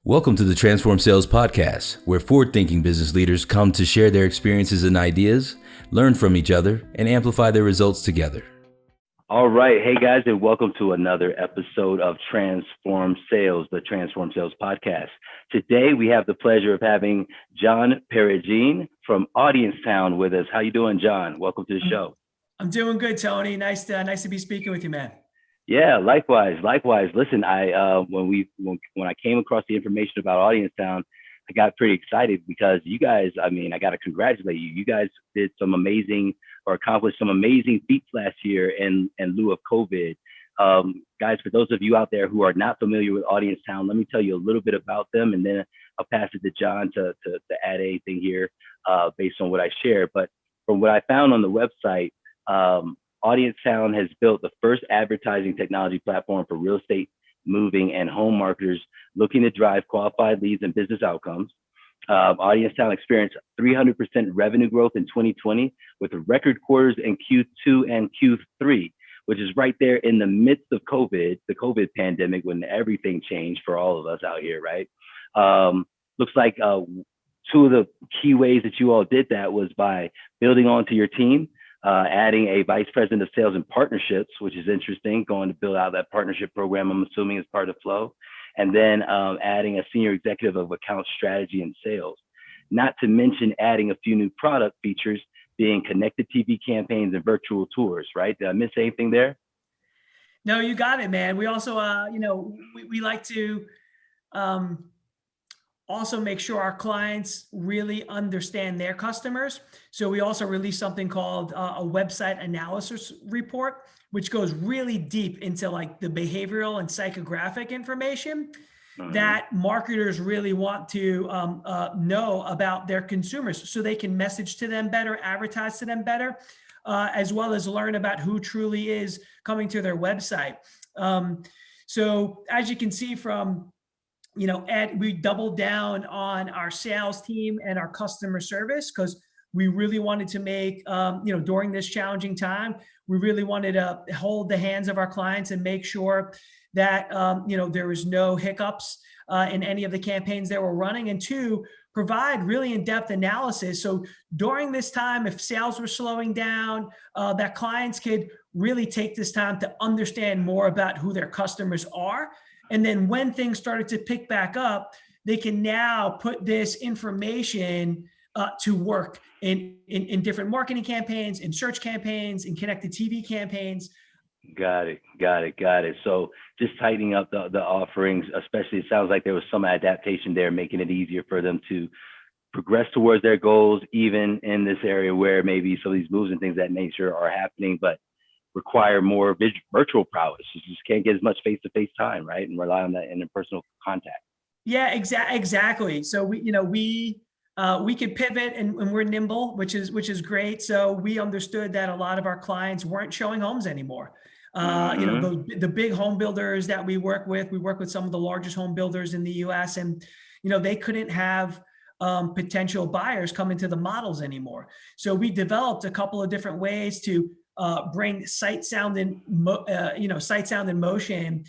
Welcome to the Transform Sales Podcast, where forward-thinking business leaders come to share their experiences and ideas, learn from each other, and amplify their results together. All right. Hey, guys, and welcome to another episode of Transform Sales, the Transform Sales Podcast. Today, we have the pleasure of having John Peragine from Audience Town with us. How you doing, John? Welcome to the show. I'm doing good, Tony. Nice to be speaking with you, man. Yeah, likewise. Listen, when I came across the information about Audience Town, I got pretty excited because you guys, I got to congratulate you. You guys did accomplished some amazing feats last year in lieu of COVID. Guys, for those of you out there who are not familiar with Audience Town, let me tell you a little bit about them, and then I'll pass it to John to add anything here based on what I share. But from what I found on the website, Audience Town has built the first advertising technology platform for real estate, moving, and home marketers looking to drive qualified leads and business outcomes. Audience Town experienced 300% revenue growth in 2020 with record quarters in Q2 and Q3, which is right there in the midst of COVID, the COVID pandemic, when everything changed for all of us out here, right? Looks like two of the key ways that you all did that was by building onto your team, adding a vice president of sales and partnerships, which is interesting, going to build out that partnership program, I'm assuming, as part of Flow, and then adding a senior executive of account strategy and sales, not to mention adding a few new product features being connected TV campaigns and virtual tours, right? Did I miss anything there? No, you got it, man. We also, we like to also make sure our clients really understand their customers. So we also released something called a website analysis report, which goes really deep into like the behavioral and psychographic information that marketers really want to know about their consumers so they can message to them better, advertise to them better, as well as learn about who truly is coming to their website. So as you can see from we doubled down on our sales team and our customer service because we really wanted to make, during this challenging time, we really wanted to hold the hands of our clients and make sure that, there was no hiccups in any of the campaigns that we're running, and two, provide really in-depth analysis. So during this time, if sales were slowing down, that clients could really take this time to understand more about who their customers are. And then when things started to pick back up, they can now put this information to work in different marketing campaigns, in search campaigns, in connected TV campaigns. Got it. So just tightening up the offerings, especially, it sounds like there was some adaptation there, making it easier for them to progress towards their goals, even in this area where maybe some of these moves and things of that nature are happening, but require more virtual prowess. You just can't get as much face-to-face time, right? And rely on that interpersonal contact. Yeah, exactly. So we could pivot and we're nimble, which is great. So we understood that a lot of our clients weren't showing homes anymore. The big home builders that we work with some of the largest home builders in the US, and they couldn't have potential buyers come into the models anymore. So we developed a couple of different ways to bring sight, sound, and motion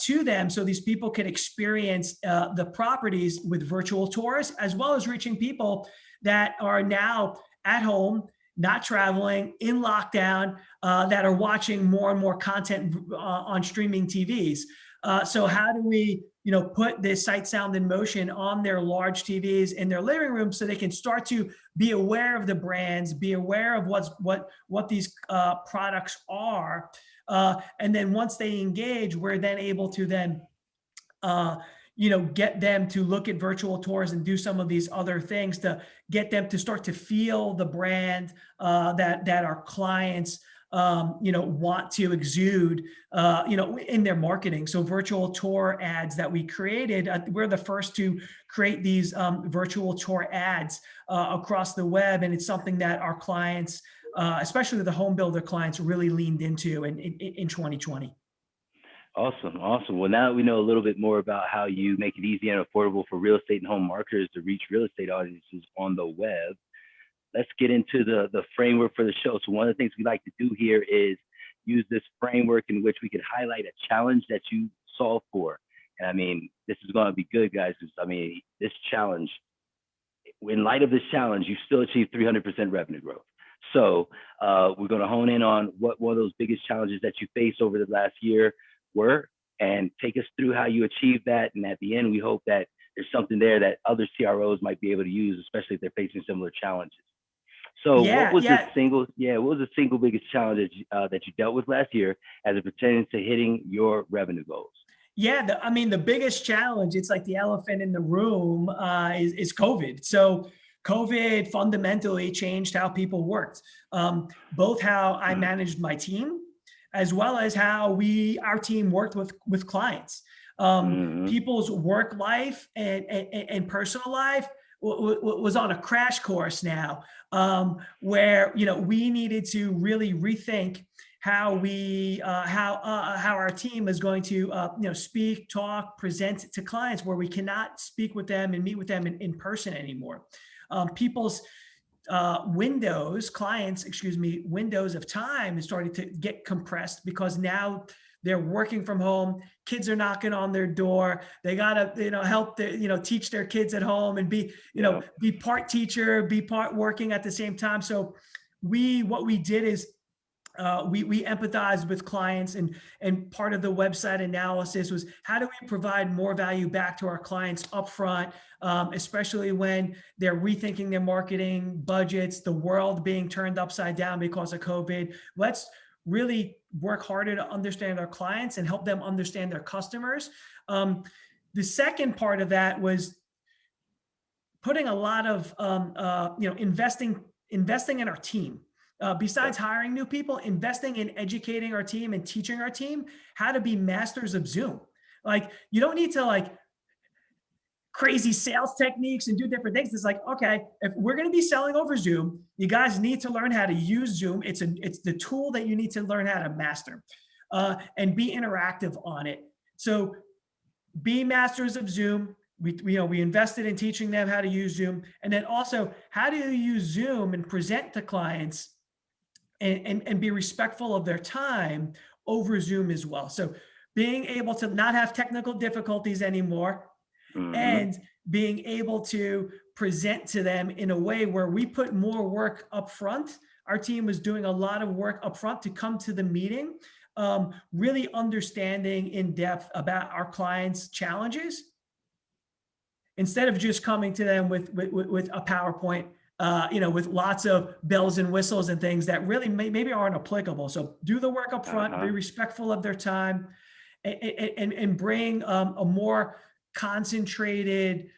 to them, so these people can experience the properties with virtual tours, as well as reaching people that are now at home, not traveling, in lockdown, that are watching more and more content on streaming TVs. So how do we put this sight, sound, and motion on their large TVs in their living room so they can start to be aware of the brands, be aware of what these products are. And then once they engage, we're then able to then, get them to look at virtual tours and do some of these other things to get them to start to feel the brand that our clients want to exude, in their marketing. So virtual tour ads that we created, we're the first to create these virtual tour ads across the web. And it's something that our clients, especially the home builder clients, really leaned into in 2020. Awesome. Well, now that we know a little bit more about how you make it easy and affordable for real estate and home marketers to reach real estate audiences on the web, let's get into the framework for the show. So one of the things we like to do here is use this framework in which we could highlight a challenge that you solve for, And I mean, this is going to be good, guys. 'Cause, I mean, this challenge, in light of this challenge, you still achieved 300% revenue growth. So we're going to hone in on what one of those biggest challenges that you faced over the last year were, and take us through how you achieved that. And at the end, we hope that there's something there that other CROs might be able to use, especially if they're facing similar challenges. So what Yeah, was yeah. what was the single biggest challenge that you dealt with last year as it pertains to hitting your revenue goals? Yeah, I mean, the biggest challenge, it's like the elephant in the room, is COVID. So COVID fundamentally changed how people worked, both how I managed my team, as well as how our team worked with clients. Mm-hmm. People's work life and personal life was on a crash course now, where we needed to really rethink how our team is going to speak, talk, present to clients, where we cannot speak with them and meet with them in person anymore. People's windows of time is starting to get compressed, because now they're working from home. Kids are knocking on their door. They gotta, help teach their kids at home, and be part teacher, be part working at the same time. So what we did is, we empathized with clients, and part of the website analysis was, how do we provide more value back to our clients upfront, especially when they're rethinking their marketing budgets, the world being turned upside down because of COVID. Let's really work harder to understand our clients and help them understand their customers. The second part of that was putting a lot of investing in our team. Besides hiring new people, investing in educating our team and teaching our team how to be masters of Zoom. Like, you don't need to crazy sales techniques and do different things. It's like, okay, if we're going to be selling over Zoom, you guys need to learn how to use Zoom. It's the tool that you need to learn how to master, and be interactive on it. So be masters of Zoom. We invested in teaching them how to use Zoom, and then also, how do you use Zoom and present to clients and be respectful of their time over Zoom as well. So being able to not have technical difficulties anymore, Mm-hmm. and being able to present to them in a way where we put more work up front. Our team was doing a lot of work up front to come to the meeting, really understanding in depth about our clients' challenges, instead of just coming to them with a PowerPoint, with lots of bells and whistles and things that really maybe aren't applicable. So do the work up front, be respectful of their time, and bring a more concentrated,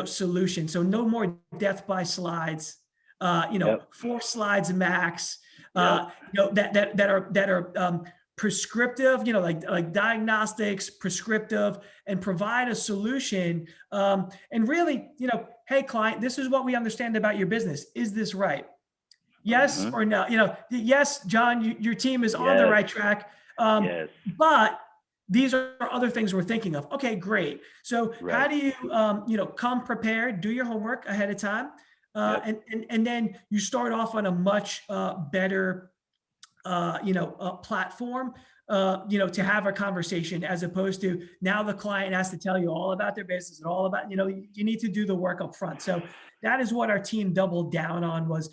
solution. So no more death by slides, 4 slides max, that are prescriptive, like diagnostics, prescriptive, and provide a solution. And really, hey, client, this is what we understand about your business. Is this right? Yes or no? Yes, John, your team is on the right track. Yes. But these are other things we're thinking of. Okay, great. So how do you, come prepared, do your homework ahead of time, and then you start off on a much better platform, to have a conversation, as opposed to now the client has to tell you all about their business and all about, you need to do the work up front. So that is what our team doubled down on, was,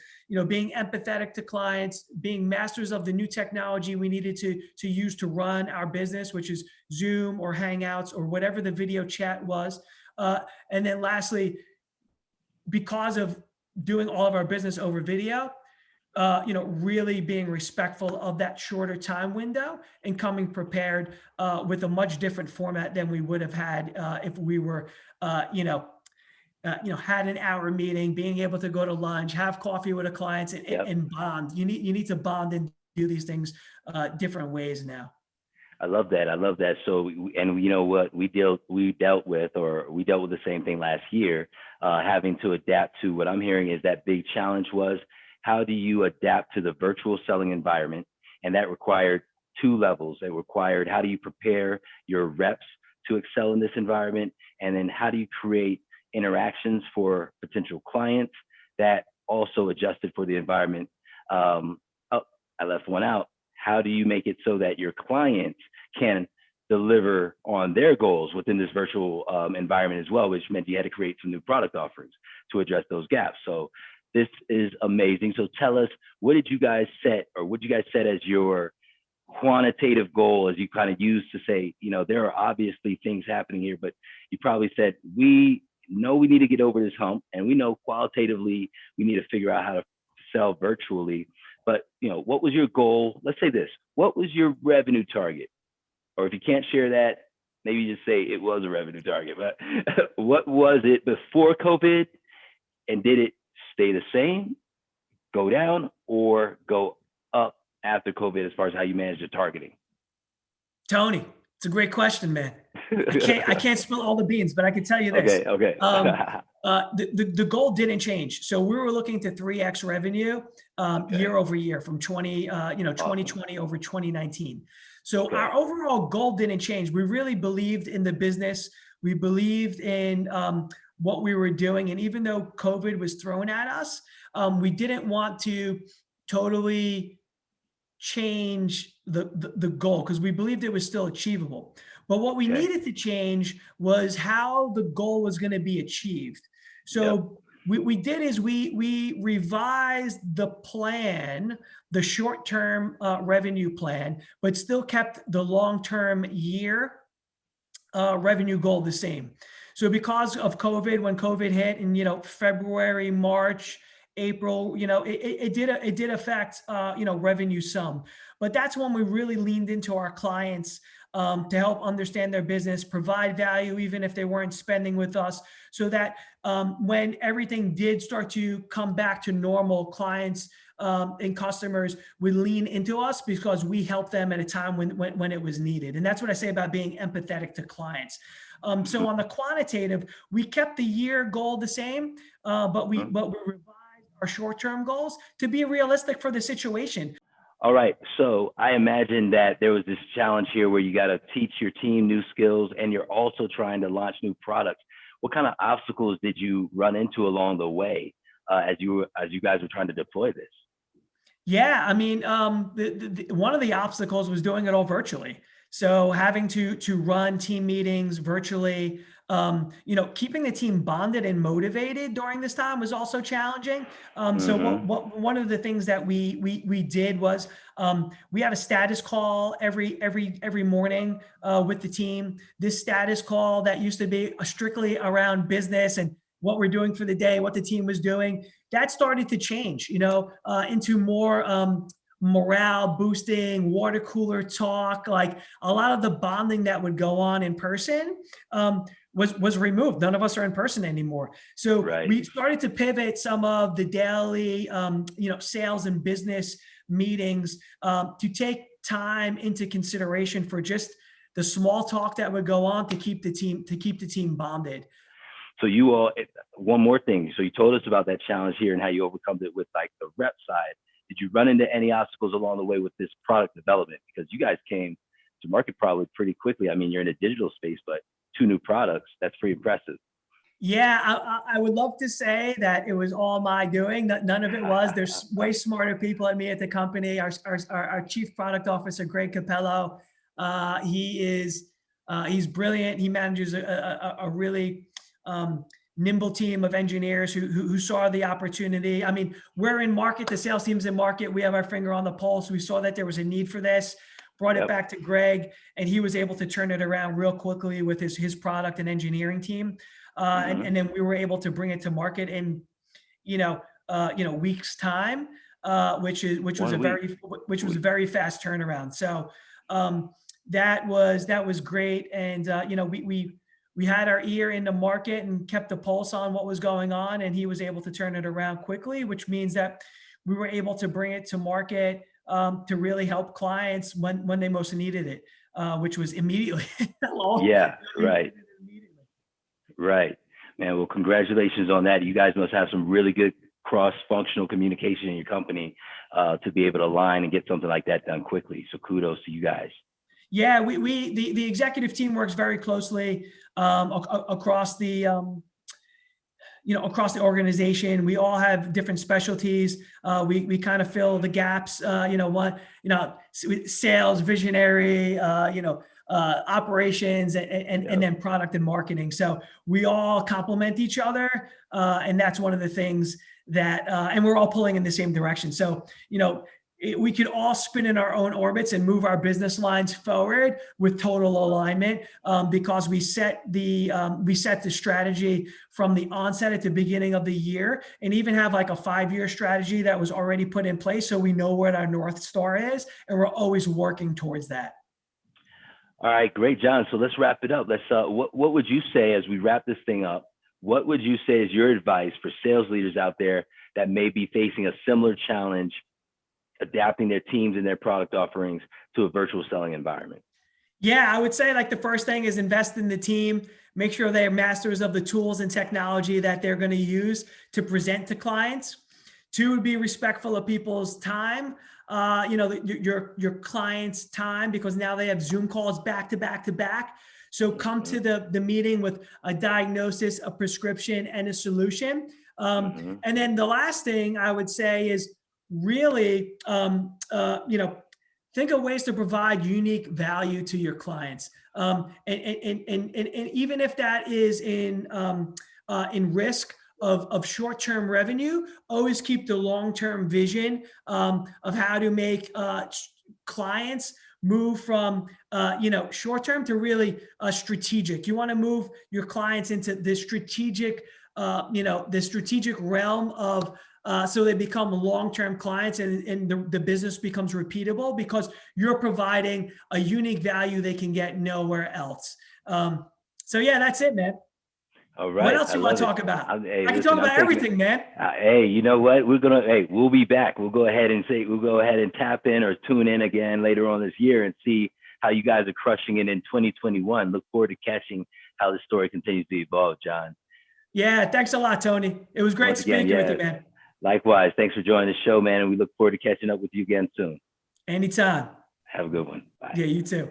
being empathetic to clients, being masters of the new technology we needed to use to run our business, which is Zoom or Hangouts or whatever the video chat was. And then lastly, because of doing all of our business over video, really being respectful of that shorter time window and coming prepared with a much different format than we would have had if we were, had an hour meeting, being able to go to lunch, have coffee with the clients, and bond. You need to bond and do these things different ways now. I love that. So, and you know what, we dealt with the same thing last year, having to adapt to what I'm hearing is that big challenge was, how do you adapt to the virtual selling environment? And that required 2 levels. It required, how do you prepare your reps to excel in this environment? And then how do you create interactions for potential clients that also adjusted for the environment? I left one out. How do you make it so that your clients can deliver on their goals within this virtual environment as well, which meant you had to create some new product offerings to address those gaps. So this is amazing. So tell us, what did you guys set, or what did you guys set as your quantitative goal, as you kind of used to say, you know, there are obviously things happening here, but you probably said, we know we need to get over this hump, and we know qualitatively we need to figure out how to sell virtually. But, you know, what was your goal? Let's say this, what was your revenue target? Or if you can't share that, maybe just say it was a revenue target, but what was it before COVID? And did it stay the same, go down, or go up after COVID as far as how you manage the targeting? Tony, it's a great question, man. I can't spill all the beans, but I can tell you this. Okay. The goal didn't change. So we were looking to 3x revenue year over year from 2020 over 2019. So our overall goal didn't change. We really believed in the business. We believed in what we were doing. And even though COVID was thrown at us, we didn't want to totally change the goal, because we believed it was still achievable. But what we needed to change was how the goal was going to be achieved. So we did is we revised the plan, the short-term revenue plan, but still kept the long-term year revenue goal the same. So because of COVID, when COVID hit in February, March, April, it did affect revenue some. But that's when we really leaned into our clients to help understand their business, provide value, even if they weren't spending with us, so that when everything did start to come back to normal, clients and customers would lean into us because we helped them at a time when it was needed. And that's what I say about being empathetic to clients. So on the quantitative, we kept the year goal the same, but we revised our short-term goals to be realistic for the situation. All right. So I imagine that there was this challenge here where you got to teach your team new skills, and you're also trying to launch new products. What kind of obstacles did you run into along the way as you guys were trying to deploy this? Yeah, I mean, one of the obstacles was doing it all virtually. So having to run team meetings virtually, keeping the team bonded and motivated during this time was also challenging. So one of the things that we did was we have a status call every morning with the team. This status call that used to be strictly around business and what we're doing for the day, what the team was doing, that started to change, into more morale boosting, water cooler talk. Like a lot of the bonding that would go on in person was removed. None of us are in person anymore. So we started to pivot some of the daily, sales and business meetings to take time into consideration for just the small talk that would go on to keep the team bonded. So you all, one more thing. So you told us about that challenge here and how you overcome it with like the rep side. Did you run into any obstacles along the way with this product development? Because you guys came to market probably pretty quickly. I mean, you're in a digital space, but 2 new products, that's pretty impressive. Yeah, I would love to say that it was all my doing. None of it was. There's way smarter people than me at the company. Our chief product officer, Greg Capello, he's brilliant. He manages a really nimble team of engineers who saw the opportunity. I mean, we're in market, the sales team's in market. We have our finger on the pulse. We saw that there was a need for this, brought it back to Greg, and he was able to turn it around real quickly with his product and engineering team. And then we were able to bring it to market in, weeks time, which was a very fast turnaround. So that was great. And, we had our ear in the market and kept the pulse on what was going on, and he was able to turn it around quickly, which means that we were able to bring it to market to really help clients when they most needed it, which was immediately. Right. Man, well, congratulations on that. You guys must have some really good cross-functional communication in your company to be able to align and get something like that done quickly. So kudos to you guys. Yeah, the executive team works very closely across the across the organization. We all have different specialties. We kind of fill the gaps. Sales, visionary, operations and then product and marketing. So we all complement each other. And that's one of the things that, and we're all pulling in the same direction. So, we could all spin in our own orbits and move our business lines forward with total alignment, because we set the strategy from the onset at the beginning of the year, and even have like a 5-year strategy that was already put in place. So we know what our North Star is, and we're always working towards that. All right, great, John. So let's wrap it up. What would you say as we wrap this thing up? What would you say is your advice for sales leaders out there that may be facing a similar challenge, adapting their teams and their product offerings to a virtual selling environment? Yeah, I would say like the first thing is invest in the team. Make sure they're masters of the tools and technology that they're going to use to present to clients. 2 would be respectful of people's time, your clients' time, because now they have Zoom calls back to back to back. So come to the meeting with a diagnosis, a prescription, and a solution. And then the last thing I would say is really, think of ways to provide unique value to your clients. And even if that is in risk of short-term revenue, always keep the long-term vision of how to make clients move from short-term to really strategic. You want to move your clients into this strategic realm of so they become long-term clients, and the business becomes repeatable because you're providing a unique value they can get nowhere else. So yeah, that's it, man. All right. What else you want to talk about? I can talk about everything, man. Hey, you know what? We'll be back. We'll go ahead and tap in or tune in again later on this year and see how you guys are crushing it in 2021. Look forward to catching how the story continues to evolve, John. Yeah. Thanks a lot, Tony. It was great speaking with you, man. Likewise. Thanks for joining the show, man. And we look forward to catching up with you again soon. Anytime. Have a good one. Bye. Yeah, you too.